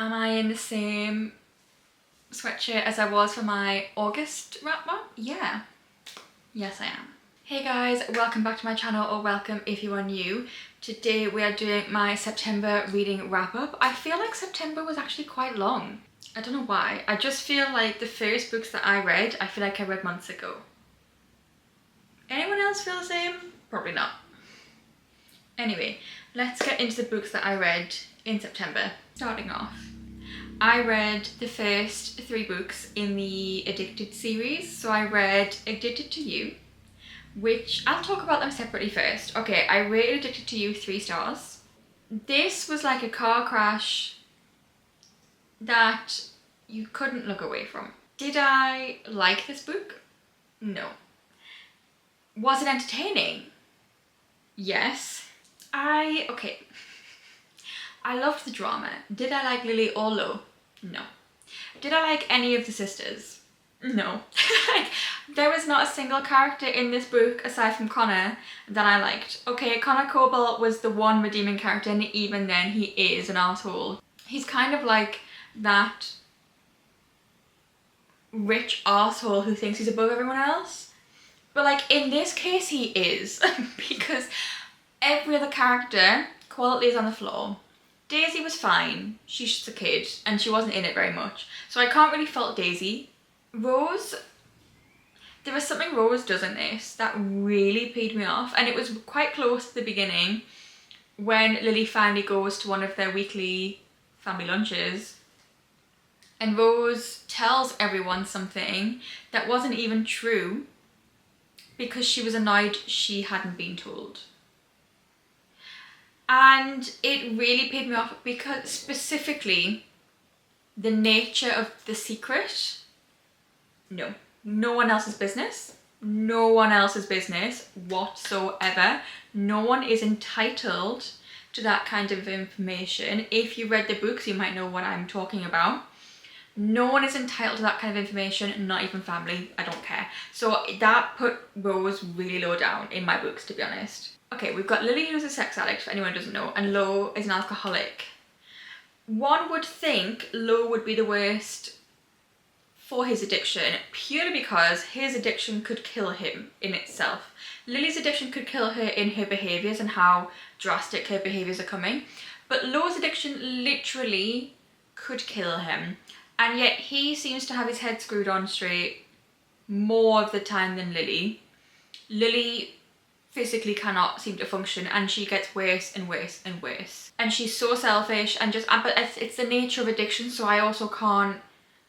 Am I in the same sweatshirt as I was for my August wrap up? Yeah. Yes, I am. Hey guys, welcome back to my channel, or welcome if you are new. Today we are doing my September reading wrap up. I feel like September was actually quite long. I don't know why. I just feel like the first books that I read, I feel like I read months ago. Anyone else feel the same? Probably not. Anyway, let's get into the books that I read in September. Starting off, I read the first 3 books in the Addicted series. So I read Addicted to You, which I'll talk about them separately first. Okay, I rated Addicted to You 3 stars. This was like a car crash that you couldn't look away from. Did I like this book? No. Was it entertaining? Yes. Okay. I loved the drama. Did I like Lily or Lo? No. Did I like any of the sisters? No. There was not a single character in this book aside from Connor that I liked. Okay, Connor Coble was the one redeeming character, and even then he is an asshole. He's kind of like that rich asshole who thinks he's above everyone else. But like in this case he is because every other character, quality is on the floor. Daisy was fine, she's just a kid and she wasn't in it very much, so I can't really fault Daisy. Rose, there was something Rose does in this that really peed me off, and it was quite close to the beginning when Lily finally goes to one of their weekly family lunches and Rose tells everyone something that wasn't even true because she was annoyed she hadn't been told. And it really paid me off because specifically the nature of the secret, no one else's business. No one else's business whatsoever. No one is entitled to that kind of information. If you read the books, you might know what I'm talking about. No one is entitled to that kind of information, not even family. I don't care. So that put Rose really low down in my books, to be honest. Okay, we've got Lily, who's a sex addict, for anyone who doesn't know, and Lo is an alcoholic. One would think Lo would be the worst for his addiction, purely because his addiction could kill him in itself. Lily's addiction could kill her in her behaviours and how drastic her behaviours are coming, but Lo's addiction literally could kill him. And yet he seems to have his head screwed on straight more of the time than Lily. Lily physically cannot seem to function, and she gets worse and worse and worse. And she's so selfish and just, but it's the nature of addiction, so I also can't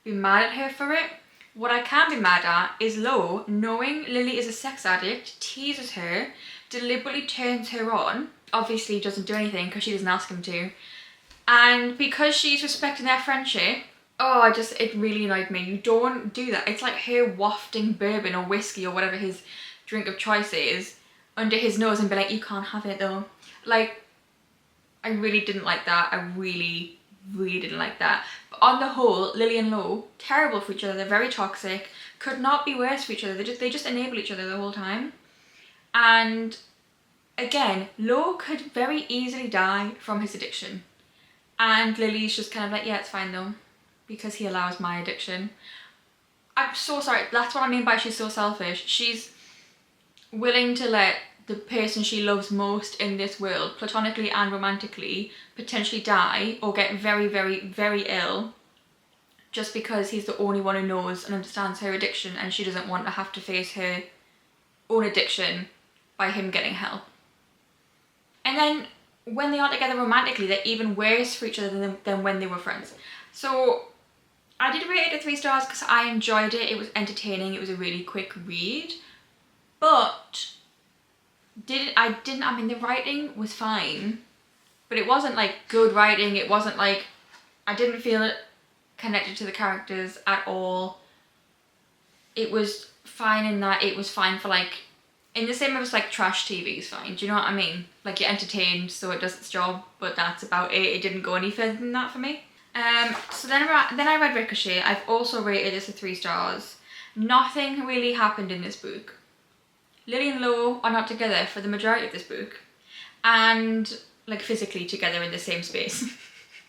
be mad at her for it. What I can be mad at is Lo, knowing Lily is a sex addict, teases her, deliberately turns her on, obviously doesn't do anything because she doesn't ask him to, and because she's respecting their friendship, it really annoyed me. You don't do that. It's like her wafting bourbon or whiskey or whatever his drink of choice is under his nose and be like, you can't have it though. Like, I really didn't like that. I really didn't like that. But on the whole, Lily and Lo, terrible for each other. They're very toxic. Could not be worse for each other. They just enable each other the whole time. And again, Lo could very easily die from his addiction. And Lily's just kind of like, yeah, it's fine though, because he allows my addiction. I'm so sorry. That's what I mean by she's so selfish. She's willing to let the person she loves most in this world, platonically and romantically, potentially die or get very, very, very ill just because he's the only one who knows and understands her addiction, and she doesn't want to have to face her own addiction by him getting help. And then when they are together romantically, they're even worse for each other than when they were friends. So I did rate it 3 stars because I enjoyed it. It was entertaining. It was a really quick read. But I mean, the writing was fine, but it wasn't like good writing. It wasn't like, I didn't feel it connected to the characters at all. It was fine in that it was fine for like, in the same way as like trash TV is fine. Do you know what I mean? Like, you're entertained, so it does its job, but that's about it. It didn't go any further than that for me. So then I read Ricochet. I've also rated this 3 stars. Nothing really happened in this book. Lily and Lo are not together for the majority of this book, and like physically together in the same space.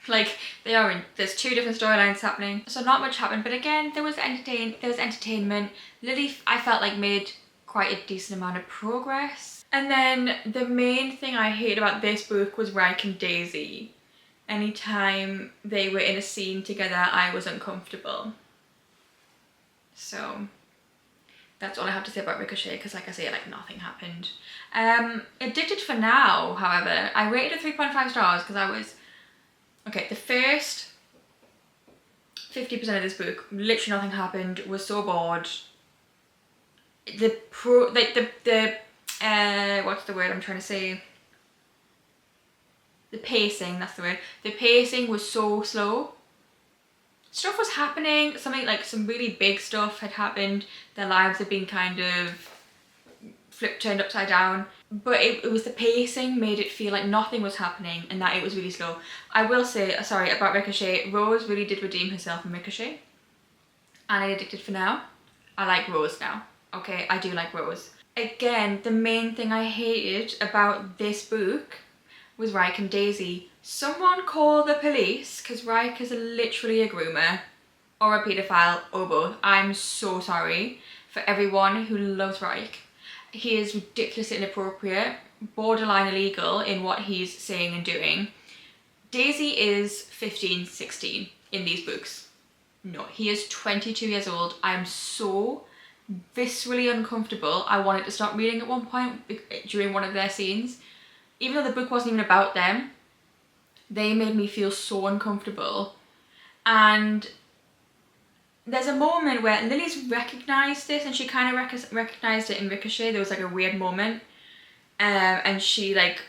Like, there's two different storylines happening, so not much happened. But again, there was entertainment. Lily, I felt like, made quite a decent amount of progress. And then the main thing I hate about this book was Ryke and Daisy. Anytime they were in a scene together, I was uncomfortable. So that's all I have to say about Ricochet, because like I say, like, nothing happened. Addicted for Now, however, I rated it 3.5 stars because I was... Okay, the first 50% of this book, literally nothing happened, was so bored. What's the word I'm trying to say? The pacing, that's the word. The pacing was so slow. Stuff was happening, some really big stuff had happened. Their lives had been kind of turned upside down. But it was the pacing made it feel like nothing was happening and that it was really slow. I will say, sorry, about Ricochet, Rose really did redeem herself from Ricochet. And I Addicted for Now. I like Rose now. Okay, I do like Rose. Again, the main thing I hated about this book was Ryke and Daisy. Someone call the police, because Ryke is literally a groomer or a paedophile or both. I'm so sorry for everyone who loves Ryke. He is ridiculously inappropriate, borderline illegal in what he's saying and doing. Daisy is 15, 16 in these books. No, he is 22 years old. I'm so viscerally uncomfortable. I wanted to stop reading at one point during one of their scenes. Even though the book wasn't even about them, they made me feel so uncomfortable. And there's a moment where Lily's recognised this, and she kind of recognised it in Ricochet. There was like a weird moment, and she like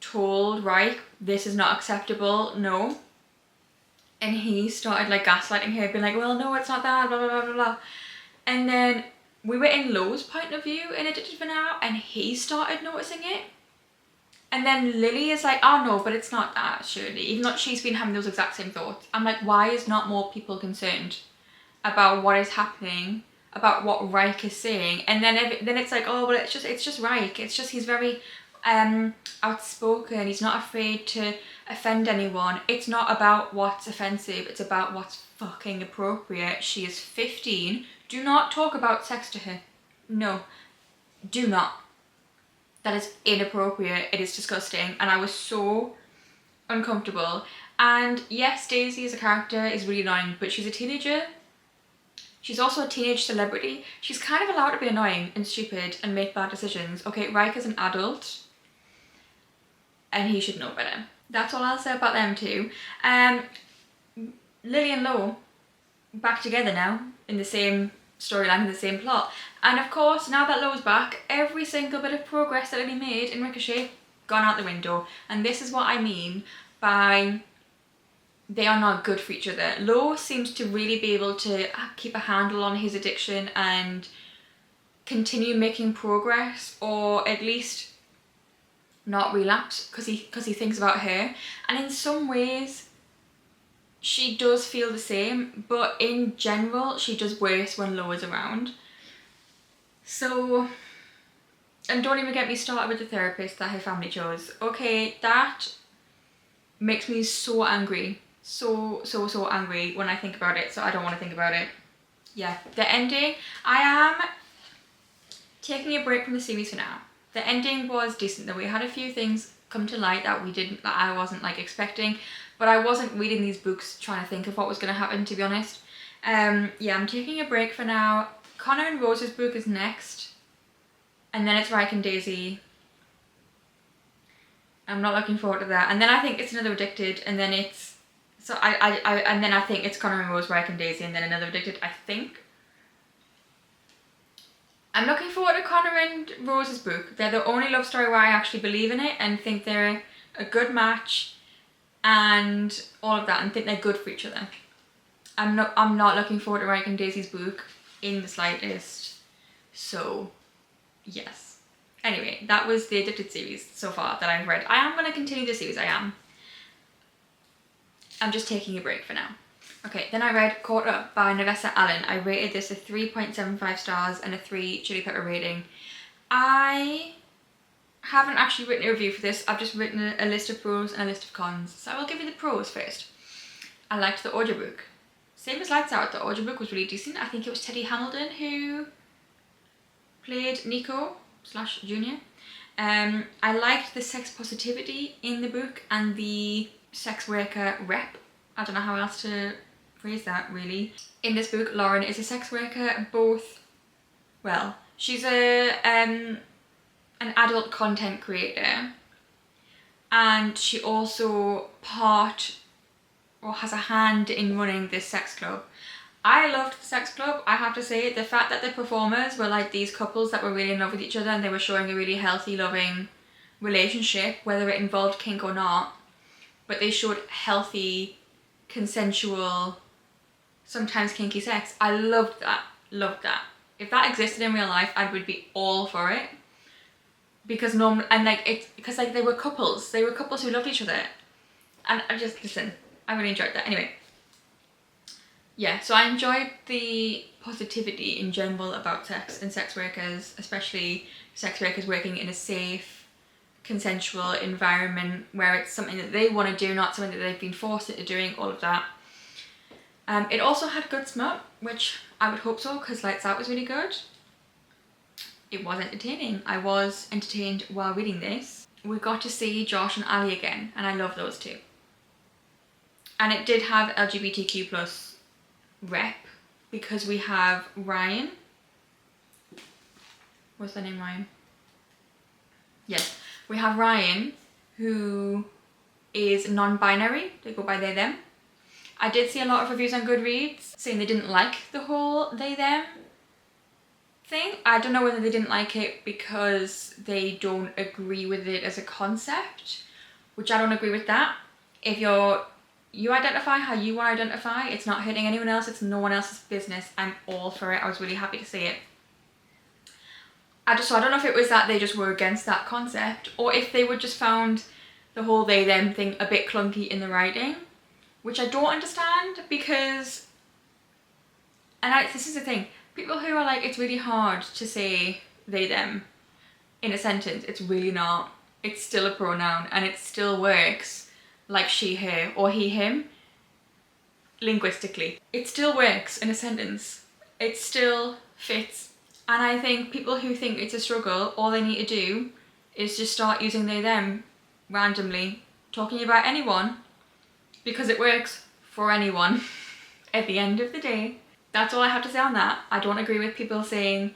told Ryke, this is not acceptable, no. And he started like gaslighting her, being like, well, no, it's not that, blah, blah, blah, blah, blah. And then we were in Lo's point of view in Addicted for Now, and he started noticing it. And then Lily is like, oh no, but it's not that, surely. Even though she's been having those exact same thoughts. I'm like, why is not more people concerned about what is happening, about what Ryke is saying? And then it's like, oh, well, it's just Ryke. It's just, he's very outspoken. He's not afraid to offend anyone. It's not about what's offensive. It's about what's fucking appropriate. She is 15. Do not talk about sex to her. No, do not. That is inappropriate. It is disgusting. And I was so uncomfortable. And yes, Daisy as a character is really annoying, but she's a teenager. She's also a teenage celebrity. She's kind of allowed to be annoying and stupid and make bad decisions. Okay, Ryke is an adult and he should know better. That's all I'll say about them two. Lily and Lo back together now in the same storyline, in the same plot. And of course, now that Lo's back, every single bit of progress that Lily made in Ricochet gone out the window. And this is what I mean by they are not good for each other. Lo seems to really be able to keep a handle on his addiction and continue making progress, or at least not relapse, because he thinks about her. And in some ways she does feel the same, but in general she does worse when Lo is around. So, and don't even get me started with the therapist that her family chose. Okay, that makes me so angry. So angry when I think about it, so I don't want to think about it. Yeah, the ending, I am taking a break from the series for now. The ending was decent though. We had a few things come to light that I wasn't like expecting, but I wasn't reading these books trying to think of what was going to happen, to be honest. Yeah, I'm taking a break for now. Connor and Rose's book is next, and then it's Ryke and Daisy. I'm not looking forward to that. And then I think it's another Addicted, and then it's and then I think it's Connor and Rose, Ryke and Daisy, and then another Addicted, I think. I'm looking forward to Connor and Rose's book. They're the only love story where I actually believe in it and think they're a good match and all of that, and think they're good for each other. I'm not looking forward to Ryke and Daisy's book in the slightest. So, yes. Anyway, that was the Addicted series so far that I've read. I am going to continue the series, I am. I'm just taking a break for now. Okay, then I read Caught Up by Nevessa Allen. I rated this a 3.75 stars and a 3 chili pepper rating. I haven't actually written a review for this. I've just written a list of pros and a list of cons. So I will give you the pros first. I liked the audiobook. Same as Lights Out, the audiobook was really decent. I think it was Teddy Hamilton who played Nico / Junior. I liked the sex positivity in the book and the sex worker rep. I don't know how else to phrase that really. In this book, Lauren is a sex worker, she's an adult content creator, and she also has a hand in running this sex club. I loved the sex club, I have to say. The fact that the performers were like these couples that were really in love with each other and they were showing a really healthy, loving relationship, whether it involved kink or not, but they showed healthy, consensual, sometimes kinky sex. I loved that. If that existed in real life, I would be all for it. Because they were couples. They were couples who loved each other. And I really enjoyed that. Anyway. Yeah, so I enjoyed the positivity in general about sex and sex workers, especially sex workers working in a safe, consensual environment where it's something that they want to do, not something that they've been forced into doing, all of that. It also had good smut, which I would hope so, because Lights Out was really good. It was entertaining. I was entertained while reading this. We got to see Josh and Ali again, and I love those two. And it did have LGBTQ plus rep, because we have Ryan. What's their name, Ryan? Yes, we have Ryan, who is non-binary. They go by they, them. I did see a lot of reviews on Goodreads saying they didn't like the whole they, them thing. I don't know whether they didn't like it because they don't agree with it as a concept, which I don't agree with that. If you identify how you want to identify, it's not hurting anyone else, it's no one else's business. I'm all for it. I was really happy to see it. I don't know if it was that they just were against that concept, or if they would just found the whole they them thing a bit clunky in the writing, which I don't understand, because this is the thing, people who are like, it's really hard to say they them in a sentence. It's really not. It's still a pronoun and it still works like she, her, or he, him, linguistically. It still works in a sentence. It still fits. And I think people who think it's a struggle, all they need to do is just start using they, them randomly, talking about anyone, because it works for anyone. At the end of the day, that's all I have to say on that. I don't agree with people saying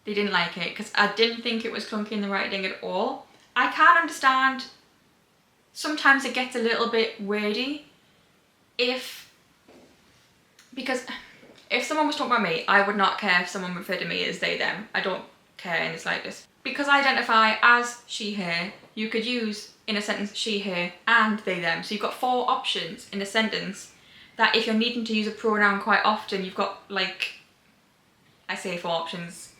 they didn't like it, because I didn't think it was clunky in the writing at all. I can understand sometimes it gets a little bit wordy because if someone was talking about me, I would not care if someone referred to me as they, them. I don't care in the slightest. Because I identify as she, her, you could use in a sentence she, her, and they, them. So you've got 4 options in a sentence that if you're needing to use a pronoun quite often, you've got, I say 4 options.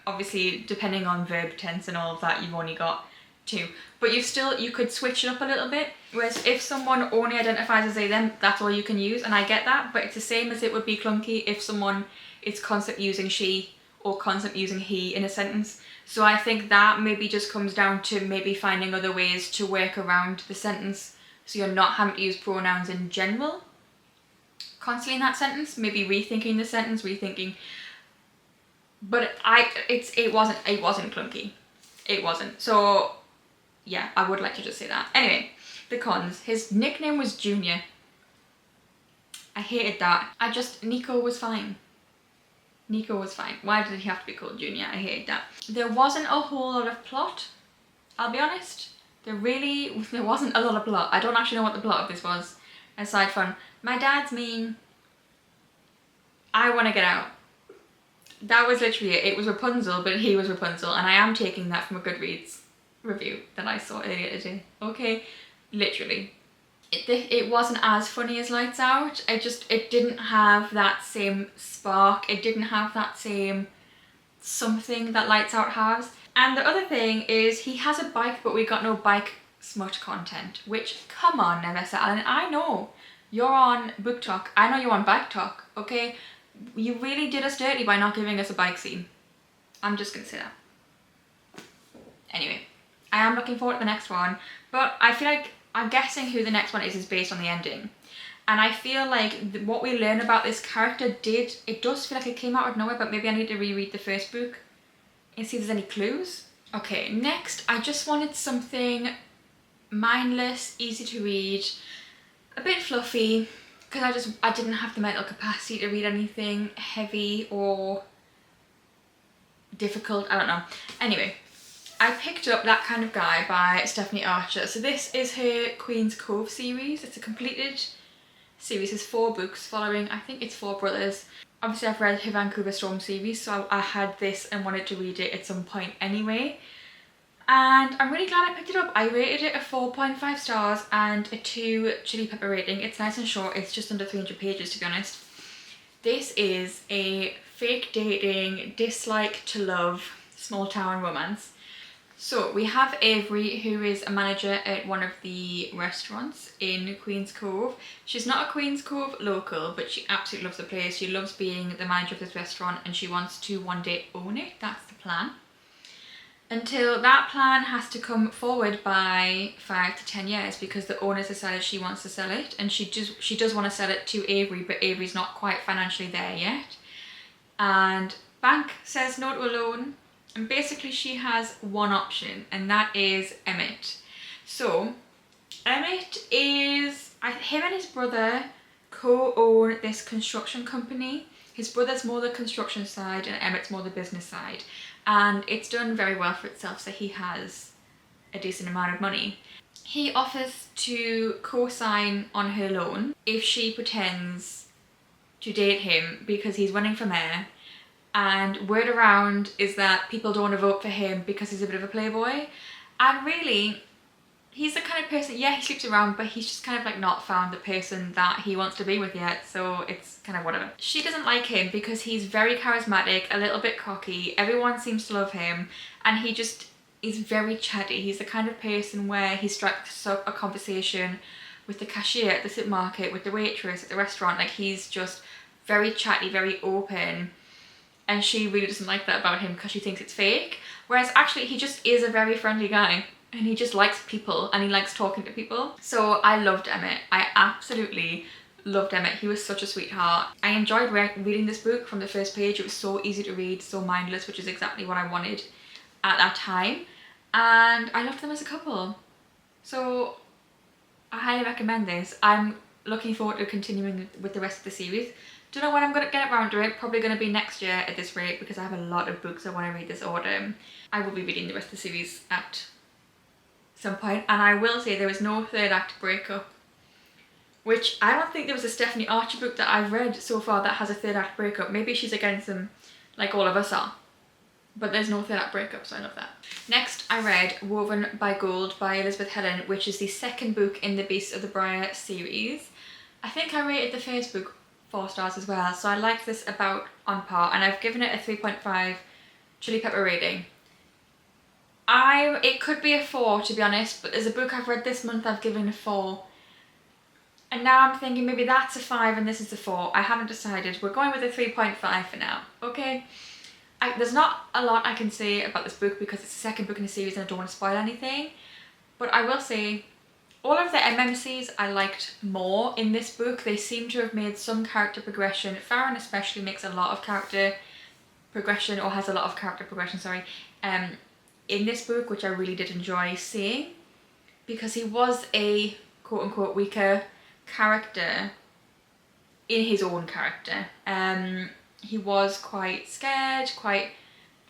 Obviously, depending on verb tense and all of that, you've only got 2. But you could switch it up a little bit. Whereas if someone only identifies as they, them, that's all you can use, and I get that, but it's the same as it would be clunky if someone is constantly using she or constantly using he in a sentence. So I think that maybe just comes down to maybe finding other ways to work around the sentence, so you're not having to use pronouns in general constantly in that sentence. Maybe rethinking the sentence, but it wasn't clunky. It wasn't. So yeah, I would like to just say that. Anyway, the cons. His nickname was Junior. I hated that. Nico was fine. Nico was fine. Why did he have to be called Junior? I hated that. There wasn't a whole lot of plot, I'll be honest. There wasn't a lot of plot. I don't actually know what the plot of this was, aside from, my dad's mean, I want to get out. That was literally it. It was Rapunzel, but he was Rapunzel, and I am taking that from a Goodreads review that I saw earlier today. Okay, literally. It wasn't as funny as Lights Out. It didn't have that same spark. It didn't have that same something that Lights Out has. And the other thing is, he has a bike, but we got no bike smut content, which, come on, Nevessa Allen, I know you're on book talk. I know you're on bike talk, okay? You really did us dirty by not giving us a bike scene. I'm just gonna say that. Anyway, I am looking forward to the next one, but I feel like I'm guessing who the next one is based on the ending. And I feel like what we learn about this character does feel like it came out of nowhere, but maybe I need to reread the first book and see if there's any clues. Okay, next I just wanted something mindless, easy to read, a bit fluffy, because I didn't have the mental capacity to read anything heavy or difficult, I don't know. Anyway, I picked up That Kind of Guy by Stephanie Archer. So this is her Queen's Cove series. It's a completed series. It's 4 books following, I think it's 4 brothers. Obviously I've read her Vancouver Storm series, so I had this and wanted to read it at some point anyway. And I'm really glad I picked it up. I rated it a 4.5 stars and a 2 chili pepper rating. It's nice and short. It's just under 300 pages, to be honest. This is a fake dating, dislike to love, small town romance. So we have Avery, who is a manager at one of the restaurants in Queen's Cove. She's not a Queen's Cove local, but she absolutely loves the place. She loves being the manager of this restaurant and she wants to one day own it. That's the plan. Until that plan has to come forward by 5 to 10 years because the owner's decided she wants to sell it, and she does want to sell it to Avery, but Avery's not quite financially there yet. And bank says no to a loan, and basically she has one option, and that is Emmett. So Emmett is, him and his brother co-own this construction company. His brother's more the construction side and Emmett's more the business side. And it's done very well for itself, so he has a decent amount of money. He offers to co-sign on her loan if she pretends to date him because he's running for mayor, and word around is that people don't want to vote for him because he's a bit of a playboy. And really, he's the kind of person, yeah, he sleeps around, but he's just kind of like not found the person that he wants to be with yet, so it's kind of whatever. She doesn't like him because he's very charismatic, a little bit cocky, everyone seems to love him, and he just is very chatty. He's the kind of person where he strikes up a conversation with the cashier at the supermarket, with the waitress at the restaurant. Like, he's just very chatty, very open, and she really doesn't like that about him because she thinks it's fake, whereas actually he just is a very friendly guy. And he just likes people and he likes talking to people. So I loved Emmett. I absolutely loved Emmett. He was such a sweetheart. I enjoyed reading this book from the first page. It was so easy to read, so mindless, which is exactly what I wanted at that time. And I loved them as a couple. So I highly recommend this. I'm looking forward to continuing with the rest of the series. Don't know when I'm going to get around to it. Probably going to be next year at this rate because I have a lot of books I want to read this autumn. I will be reading the rest of the series at some point, and I will say there was no 3rd act breakup, which I don't think there was a Stephanie Archer book that I've read so far that has a 3rd act breakup. Maybe she's against them like all of us are, but there's no 3rd act breakup, so I love that. Next I read Woven by Gold by Elizabeth Helen, which is the 2nd book in the Beasts of the Briar series. I think I rated the first book 4 stars as well, so I liked this about on par, and I've given it a 3.5 chili pepper rating. It could be a 4, to be honest, but there's a book I've read this month I've given a 4. And now I'm thinking maybe that's a 5 and this is a 4. I haven't decided. We're going with a 3.5 for now, okay? There's not a lot I can say about this book because it's the 2nd book in the series and I don't want to spoil anything. But I will say, all of the MMCs I liked more in this book. They seem to have made some character progression. Farron especially makes a lot of character progression, or has a lot of character progression, sorry, in this book, which I really did enjoy seeing, because he was a quote-unquote weaker character in his own character. He was quite scared, quite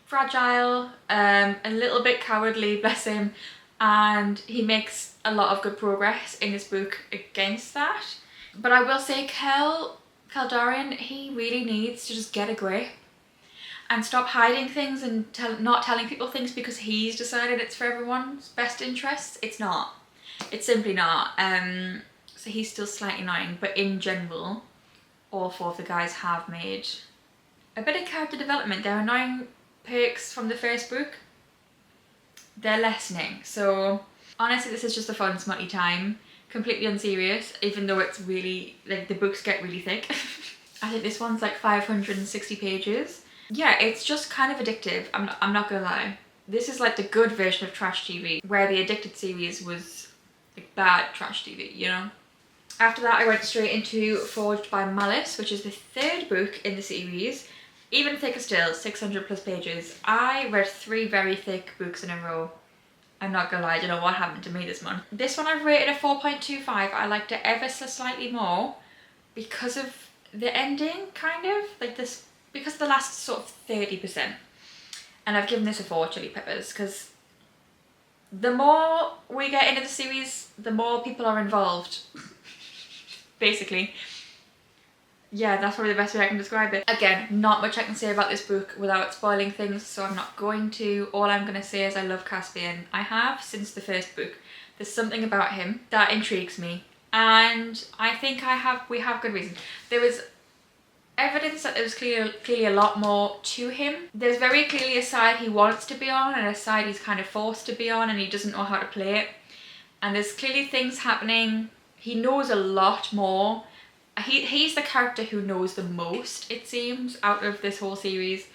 fragile, a little bit cowardly, bless him, and he makes a lot of good progress in this book against that. But I will say Kaldarian, he really needs to just get a grip and stop hiding things and not telling people things because he's decided it's for everyone's best interests. It's not. It's simply not. So he's still slightly annoying, but in general, all 4 of the guys have made a bit of character development. Their annoying perks from the first book, they're lessening. So honestly, this is just a fun, smutty time. Completely unserious, even though it's really, like, the books get really thick. I think this one's like 560 pages. Yeah, it's just kind of addictive, I'm not gonna lie. This is like the good version of trash TV, where the Addicted series was like bad trash TV, you know? After that, I went straight into Forged by Malice, which is the third book in the series. Even thicker still, 600 plus pages. I read 3 very thick books in a row. I'm not gonna lie, I don't know what happened to me this month. This one I've rated a 4.25. I liked it ever so slightly more because of the ending, kind of. Like this, because of the last sort of 30%. And I've given this a 4 chili peppers because the more we get into the series, the more people are involved. Basically. Yeah, that's probably the best way I can describe it. Again, not much I can say about this book without spoiling things, so I'm not going to. All I'm going to say is I love Caspian. I have since the first book. There's something about him that intrigues me, and I think we have good reason. There was evidence that there was clearly a lot more to him. There's very clearly a side he wants to be on and a side he's kind of forced to be on, and he doesn't know how to play it. And there's clearly things happening. He knows a lot more. He's the character who knows the most, it seems, out of this whole series.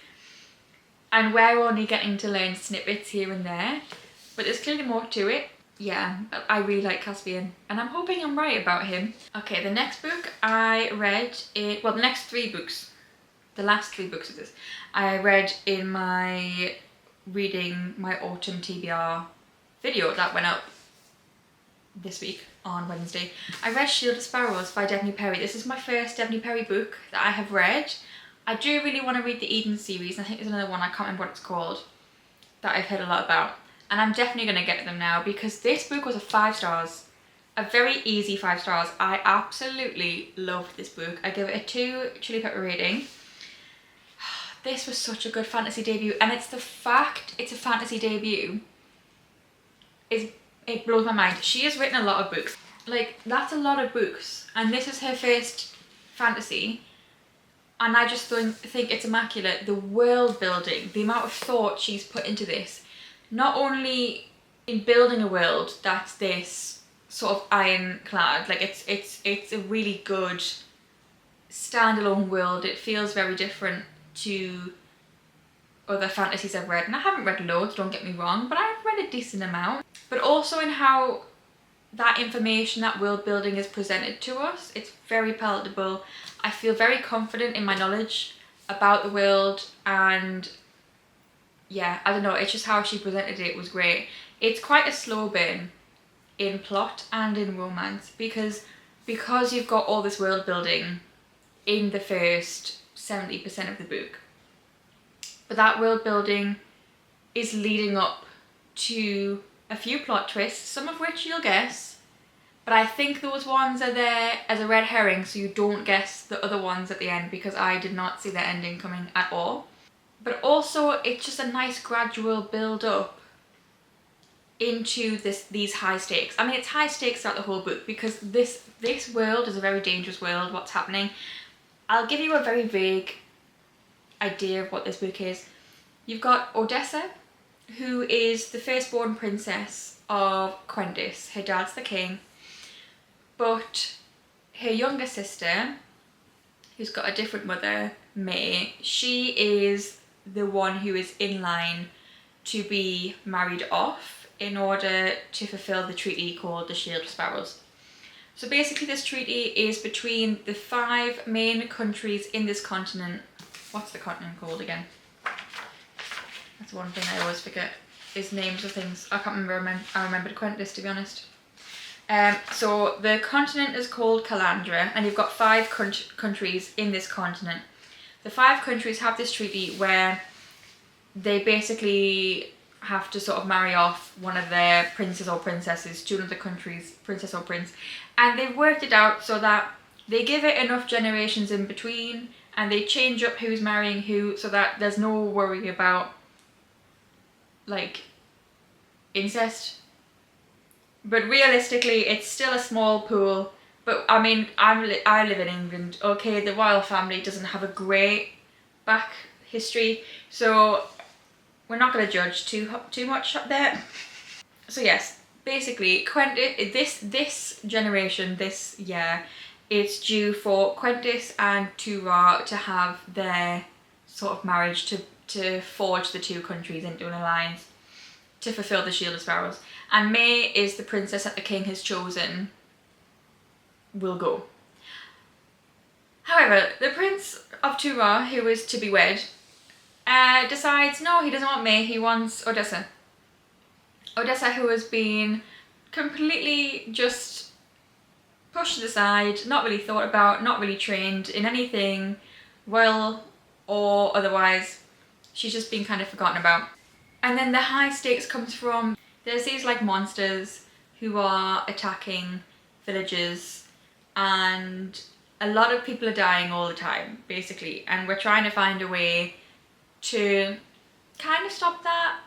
And we're only getting to learn snippets here and there. But there's clearly more to it. Yeah, I really like Caspian. And I'm hoping I'm right about him. Okay, the next book I read, well, the next 3 books. The last 3 books of this. I read in my reading my autumn TBR video that went up this week on Wednesday. I read Shield of Sparrows by Devney Perry. This is my first Devney Perry book that I have read. I do really want to read the Eden series. I think there's another one, I can't remember what it's called, that I've heard a lot about. And I'm definitely going to get them now because this book was a 5 stars. A very easy 5 stars. I absolutely loved this book. I give it a 2 chili pepper rating. This was such a good fantasy debut, and it's the fact it's a fantasy debut it blows my mind. She has written a lot of books. Like, that's a lot of books. And this is her first fantasy. And I just think it's immaculate. The world building, the amount of thought she's put into this. Not only in building a world that's this sort of ironclad. Like, it's a really good standalone world. It feels very different to other fantasies I've read, and I haven't read loads, don't get me wrong, but I've read a decent amount. But also in how that information, that world building is presented to us, it's very palatable. I feel very confident in my knowledge about the world, and yeah, I don't know, it's just how she presented it was great. It's quite a slow burn in plot and in romance because you've got all this world building in the first 70% of the book. But that world building is leading up to a few plot twists, some of which you'll guess. But I think those ones are there as a red herring so you don't guess the other ones at the end, because I did not see the ending coming at all. But also it's just a nice gradual build up into these high stakes. I mean, it's high stakes throughout the whole book because this world is a very dangerous world, what's happening. I'll give you a very vague idea of what this book is. You've got Odessa, who is the firstborn princess of Quendis. Her dad's the king, but her younger sister, who's got a different mother, May, she is the one who is in line to be married off in order to fulfill the treaty called the Shield of Sparrows. So basically this treaty is between the 5 main countries in this continent. What's the continent called again? That's one thing I always forget, is names of things. I can't remember. I remembered Quentis, to be honest. So the continent is called Calandra, and you've got 5 countries in this continent. The 5 countries have this treaty where they basically have to sort of marry off one of their princes or princesses to another country's princess or prince. And they've worked it out so that they give it enough generations in between, and they change up who's marrying who so that there's no worry about, like, incest. But realistically, it's still a small pool. But I mean, I live in England. Okay, the royal family doesn't have a great back history, so we're not going to judge too much up there. So yes, basically, this generation, this year, it's due for Quentis and Tura to have their sort of marriage to forge the 2 countries into an alliance to fulfill the Shield of Sparrows. And May is the princess that the king has chosen will go. However, the Prince of Tura, who is to be wed, decides no, he doesn't want May, he wants Odessa. Odessa, who has been completely just pushed aside, not really thought about, not really trained in anything royal or otherwise. She's just been kind of forgotten about. And then the high stakes comes from, there's these like monsters who are attacking villages, and a lot of people are dying all the time, basically, and we're trying to find a way to kind of stop that.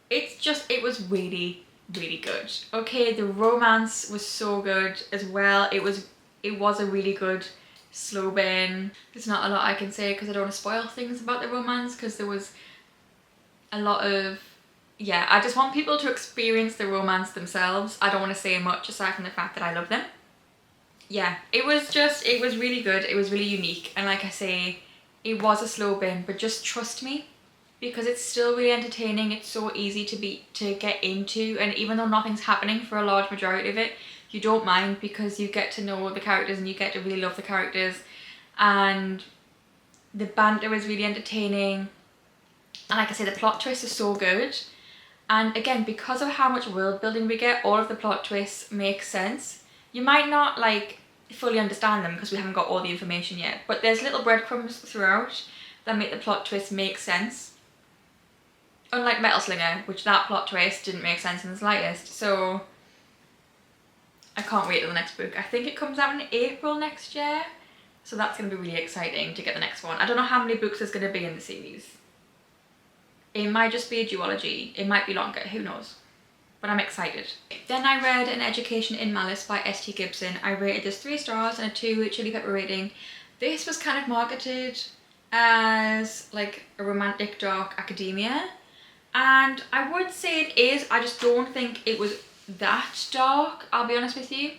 It was really, really good. Okay, the romance was so good as well. It was a really good slow burn. There's not a lot I can say because I don't want to spoil things about the romance, because there was a lot of, yeah, I just want people to experience the romance themselves. I don't want to say much aside from the fact that I love them. Yeah, it was really good. It was really unique, and like I say, it was a slow burn, but just trust me, because it's still really entertaining. It's so easy to get into, and even though nothing's happening for a large majority of it, you don't mind because you get to know the characters and you get to really love the characters, and the banter is really entertaining, and like I say, the plot twist is so good. And again, because of how much world building we get, all of the plot twists make sense. You might not like fully understand them because we haven't got all the information yet, but there's little breadcrumbs throughout that make the plot twist make sense. Unlike Metal Slinger, which that plot twist didn't make sense in the slightest. So I can't wait till the next book. I think it comes out in April next year, so that's going to be really exciting to get the next one. I don't know how many books there's going to be in the series. It might just be a duology, it might be longer, who knows, but I'm excited. Then I read An Education in Malice by S.T. Gibson. I rated this 3 stars and a 2 chili pepper rating. This was kind of marketed as like a romantic dark academia, and I would say it is. I just don't think it was that dark, I'll be honest with you.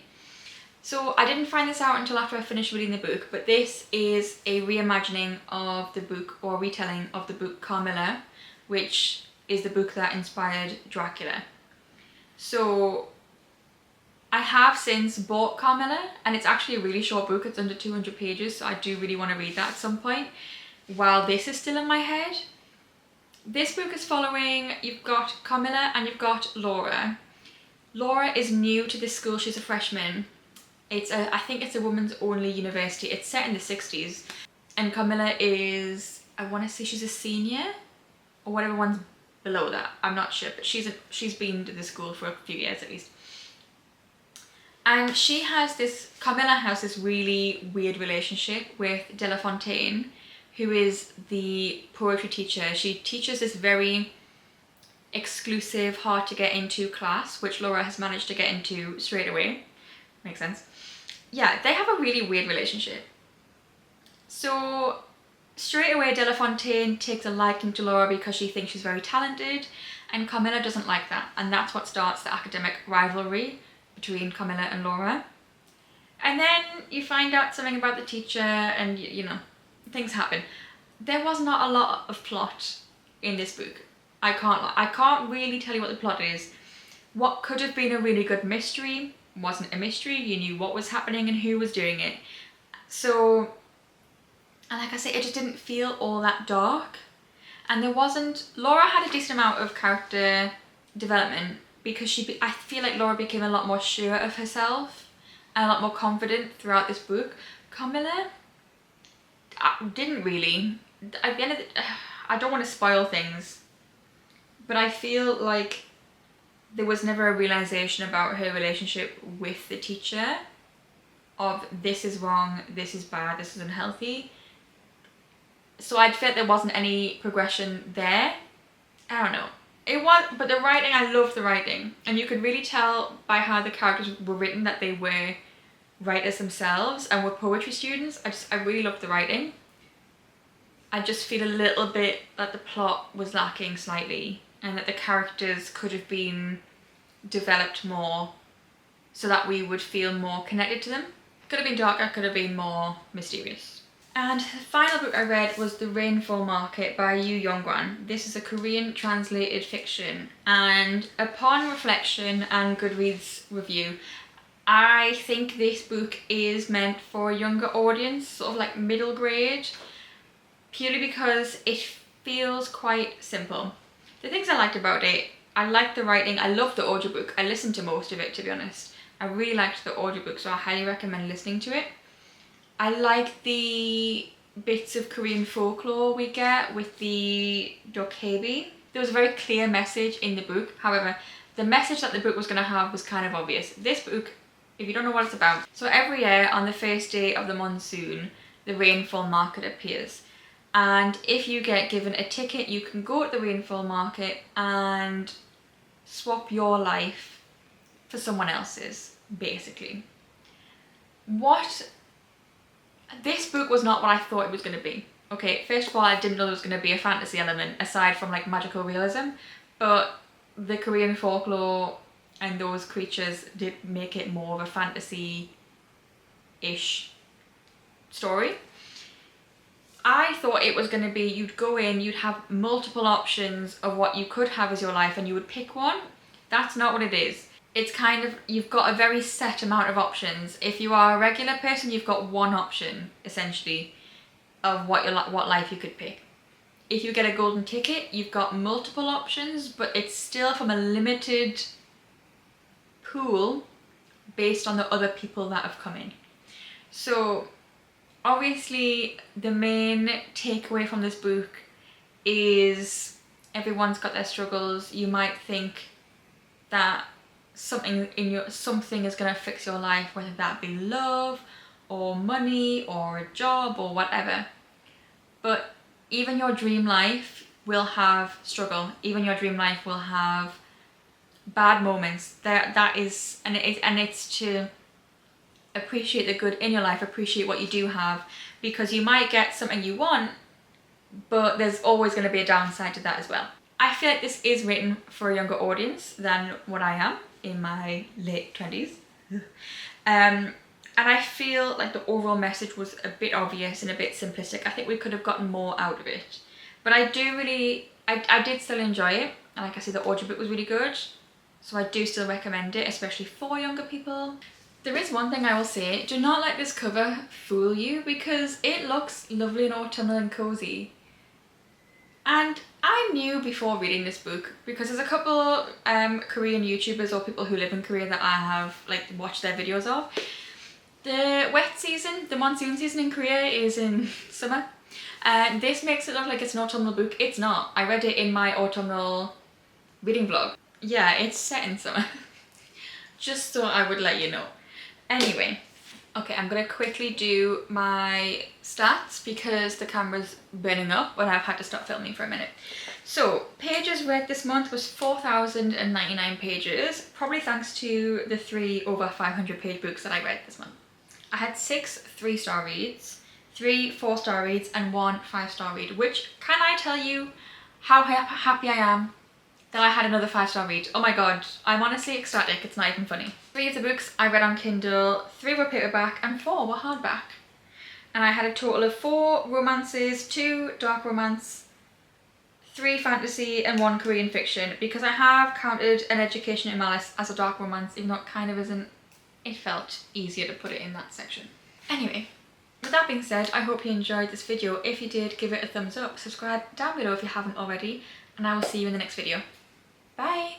So I didn't find this out until after I finished reading the book, but this is a reimagining of the book, or retelling of the book Carmilla, which is the book that inspired Dracula. So I have since bought Carmilla, and it's actually a really short book. It's under 200 pages, so I do really want to read that at some point while this is still in my head. This book is following, you've got Carmilla and you've got Laura. Laura is new to this school, she's a freshman. I think it's a women's only university. It's set in the 60s. And Carmilla is, I want to say she's a senior, or whatever one's below that, I'm not sure, but she's been to the school for a few years at least. And Carmilla has this really weird relationship with De La Fontaine, who is the poetry teacher. She teaches this very exclusive, hard to get into class, which Laura has managed to get into straight away. Makes sense. Yeah, they have a really weird relationship. So straight away, De La Fontaine takes a liking to Laura because she thinks she's very talented, and Carmilla doesn't like that, and that's what starts the academic rivalry between Carmilla and Laura. And then you find out something about the teacher, and you know, things happen. There was not a lot of plot in this book. I can't really tell you what the plot is. What could have been a really good mystery wasn't a mystery. You knew what was happening and who was doing it. So, and like I say, it just didn't feel all that dark. And Laura had a decent amount of character development because I feel like Laura became a lot more sure of herself and a lot more confident throughout this book. Carmilla didn't really. At the end of I don't want to spoil things, but I feel like there was never a realization about her relationship with the teacher of this is wrong, this is bad, this is unhealthy. So I felt there wasn't any progression there. I don't know. But the writing, I loved the writing. And you could really tell by how the characters were written that they were writers themselves and were poetry students. I really loved the writing. I just feel a little bit that the plot was lacking slightly, and that the characters could have been developed more so that we would feel more connected to them. Could have been darker, could have been more mysterious. And the final book I read was The Rainfall Market by Yu Yongwan. This is a Korean translated fiction, and upon reflection and Goodreads review, I think this book is meant for a younger audience, sort of like middle grade, purely because it feels quite simple. The things I liked about it, I liked the writing, I loved the audiobook. I listened to most of it, to be honest. I really liked the audiobook, so I highly recommend listening to it. I like the bits of Korean folklore we get with the dokkaebi. There was a very clear message in the book. However, the message that the book was going to have was kind of obvious. This book, if you don't know what it's about, so every year on the first day of the monsoon, the rainfall market appears. And if you get given a ticket, you can go to the rainfall market and swap your life for someone else's, basically. This book was not what I thought it was going to be. Okay, first of all, I didn't know there was going to be a fantasy element aside from like magical realism, but the Korean folklore and those creatures did make it more of a fantasy-ish story. I thought it was going to be, you'd go in, you'd have multiple options of what you could have as your life and you would pick one. That's not what it is. It's kind of, you've got a very set amount of options. If you are a regular person, you've got one option, essentially, of what life you could pick. If you get a golden ticket, you've got multiple options, but it's still from a limited pool based on the other people that have come in. So obviously the main takeaway from this book is everyone's got their struggles. You might think that something is going to fix your life, whether that be love or money or a job or whatever. But even your dream life will have struggle. Even your dream life will have bad moments. It's to appreciate the good in your life, appreciate what you do have, because you might get something you want, but there's always going to be a downside to that as well. I feel like this is written for a younger audience than what I am in my late 20s. And I feel like the overall message was a bit obvious and a bit simplistic. I think we could have gotten more out of it. But I did still enjoy it. And like I said, the audiobook was really good. So I do still recommend it, especially for younger people. There is one thing I will say, do not let this cover fool you, because it looks lovely and autumnal and cozy. And I knew before reading this book, because there's a couple Korean YouTubers or people who live in Korea that I have like watched their videos of. The wet season, the monsoon season in Korea is in summer. And this makes it look like it's an autumnal book. It's not. I read it in my autumnal reading vlog. Yeah, it's set in summer. Just so I would let you know. Anyway, okay, I'm gonna quickly do my stats because the camera's burning up and I've had to stop filming for a minute. So, pages read this month was 4,099 pages, probably thanks to the 3 over 500 page books that I read this month. I had 6 3-star reads, 3 4-star reads, and 1 5-star read, which, can I tell you how happy I am that I had another 5-star read. Oh my god, I'm honestly ecstatic, it's not even funny. 3 of the books I read on Kindle, 3 were paperback and 4 were hardback. And I had a total of 4 romances, 2 dark romance, 3 fantasy and 1 Korean fiction, because I have counted An Education in Malice as a dark romance, even though it kind of isn't. It felt easier to put it in that section. Anyway, with that being said, I hope you enjoyed this video. If you did, give it a thumbs up, subscribe down below if you haven't already, and I will see you in the next video. Bye!